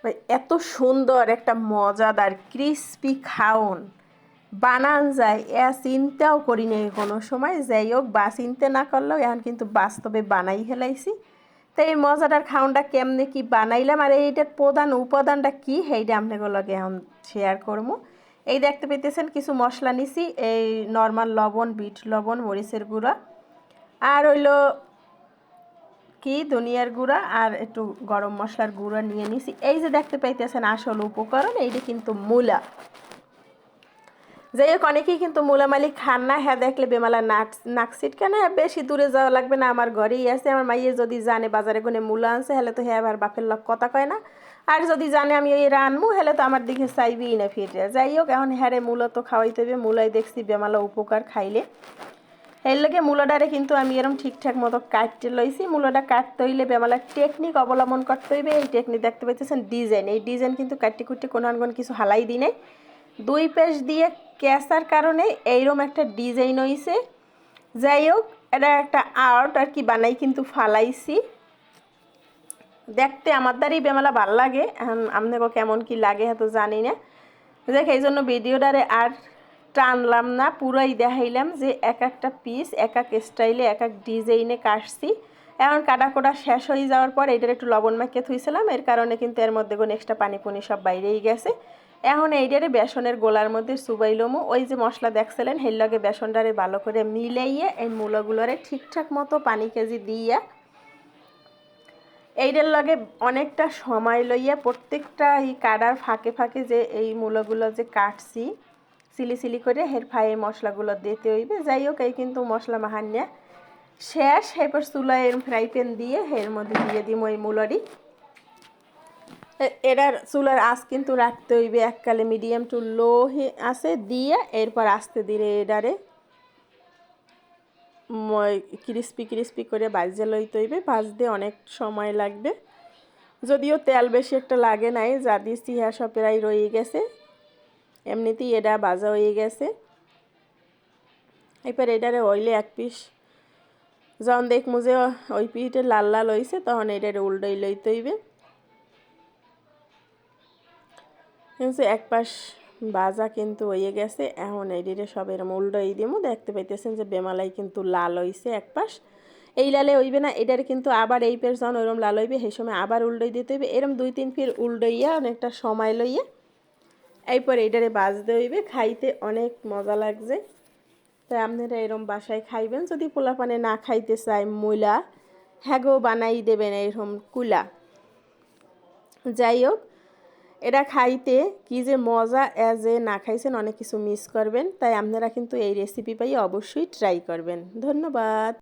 ভাই এত সুন্দর একটা মজাদার ক্রিস্পি খাউন বানান যায় চিন্তাও করি নাই কোনো সময়। যাই হোক, বা চিন্তা না করলেও এখন কিন্তু বাস্তবে বানাই ফেলাইছি। তো এই মজাদার খাউনটা কেমনে কি বানাইলাম আর এইটার প্রধান উপাদানটা কি সেইটা আপনাদের লগে এখন শেয়ার করবো। এই দেখতে পেতেছেন কিছু মশলা নিছি, এই নর্মাল লবণ, বিট লবণ, মরিচের গুঁড়া, আর হইলো কি ধনিয়ার গুঁড়া, আর একটু গরম মশলার গুঁড়া নিয়ে নিছি। এই যে দেখতে পাইতেছেন আসল উপকরণ, এইটা কিন্তু মূলা। যাই হোক, অনেকেই কিন্তু মূলা মালি খান না, হ্যাঁ দেখলে বেমালা নাক ছিটকানে। বেশি দূরে যাওয়া লাগবে না, আমার ঘরেই আছে। আমার মাইয়ে যদি জানে বাজারে কোনে মূলা আনছে, হলে তো হ্যাঁ আবার বাপের লোক কথা কয় না। আর যদি জানে আমি ওই রানমু, হলে তো আমার দিকে চাইবেই না ফিরে। যাই হোক, এখন হ্যাঁ মূলা তো খাওয়াইতে হবে। মূলাই দেখছি বেমালা উপকার খাইলে। এর লগে মূলাটারে কিন্তু আমি এরকম ঠিকঠাক মতো কাটতে লইছি। মূলাটা কাটতে হইলে বেমালা টেকনিক অবলম্বন করতে হইবে। এই টেকনিক দেখতে পাইতেছেন ডিজাইন, এই ডিজাইন কিন্তু কাটতে কুটতে কোনো কিছু হালাই দিই নাই। দুই পেশ দিয়ে ক্যাসার কারণে এইরকম একটা ডিজাইন হইছে। যাই হোক, এটা একটা আর্ট আর কি, বানাই কিন্তু ফালাইছি। দেখতে আমার দ্বারাই বেমালা ভাল লাগে, এখন আপনাকে কেমন কি লাগে হয়তো জানি না। দেখ, এই জন্য ভিডিওটারে আর টানলাম না, পুরাই দেখাইলাম যে এক একটা পিস এক এক স্টাইলে এক এক ডিজাইনে কাটছি। এখন কাটাকোটা শেষ হয়ে যাওয়ার পর এটার একটু লবণ মাখিয়ে থুইছিলাম, এর কারণে কিন্তু এর মধ্যে কোনো এক্সট্রা পানি পুনি সব বাইরেই গেছে। এখন এইটারে বেসনের গোলার মধ্যে চুবাইলমু। ওই যে মশলা দেখছিলেন হের লগে বেসনটারে ভালো করে মিলাইয়ে এই মূলাগুলোরে ঠিকঠাক মতো পানি কেজি দিয়ে এইটার লগে অনেকটা সময় লইয়া প্রত্যেকটা এই কাটার ফাঁকে ফাঁকে যে এই মূলাগুলো যে কাটছি সিলি সিলি করে হের ফায়ে মশলাগুলো দিতে হইবে। যাই হোক, এই কিন্তু মশলা মাহান্যা শেষ। এরপর চুলায় ফ্রাই প্যান দিয়ে এর মধ্যে দিয়ে দিম ওই মূলারি। এটার চুলার আঁচ কিন্তু রাখতে হইবে এককালে মিডিয়াম টু লো আছে দিয়ে, এরপর আস্তে ধীরে এটারে ক্রিস্পি ক্রিস্পি করে ভাজতে লইতে হইবে। ভাজতে অনেক সময় লাগবে, যদিও তেল বেশি একটা লাগে নাই। যা দিচ্ছি হ্যাঁ সব প্রায় রয়ে গেছে, এমনিতেই এটা ভাজা হয়ে গেছে। এরপর এটারে অয়েলে এক পিস যখন দেখমু যে ওই পিঠে লাল লাল হয়েছে, তখন এটারে উল্টাই লইতে হইবে। কিন্তু এক পাশ ভাজা কিন্তু হয়ে গেছে, এখন এইটারে সব এরম উল্টাই দিমু। দেখতে পাইতেছেন যে বেমালাই কিন্তু লাল হয়েছে এক পাশ। এই লালে হইবে না, এটারে কিন্তু আবার এই পেশ যখন ওরম লাল হইবে সেই সময় আবার উল্টাই দিতে হইবে। এরম দুই তিন ফির উল্টাইয়া অনেকটা সময় লইয়া এরপর এইটারে ভাজতে হইবে। খাইতে অনেক মজা লাগছে, তাই আপনারা এরম বাসায় খাইবেন। যদি পোলাপানে না খাইতে চায় মূলা, হ্যাগো বানাই দেবেন এরকম কুলা। যাই হোক, এটা খাইতে কি যে মজা, যে না খাইছেন অনেক কিছু মিস করবেন। তাই আপনারা কিন্তু এই রেসিপি পাই অবশ্যই ট্রাই করবেন। ধন্যবাদ।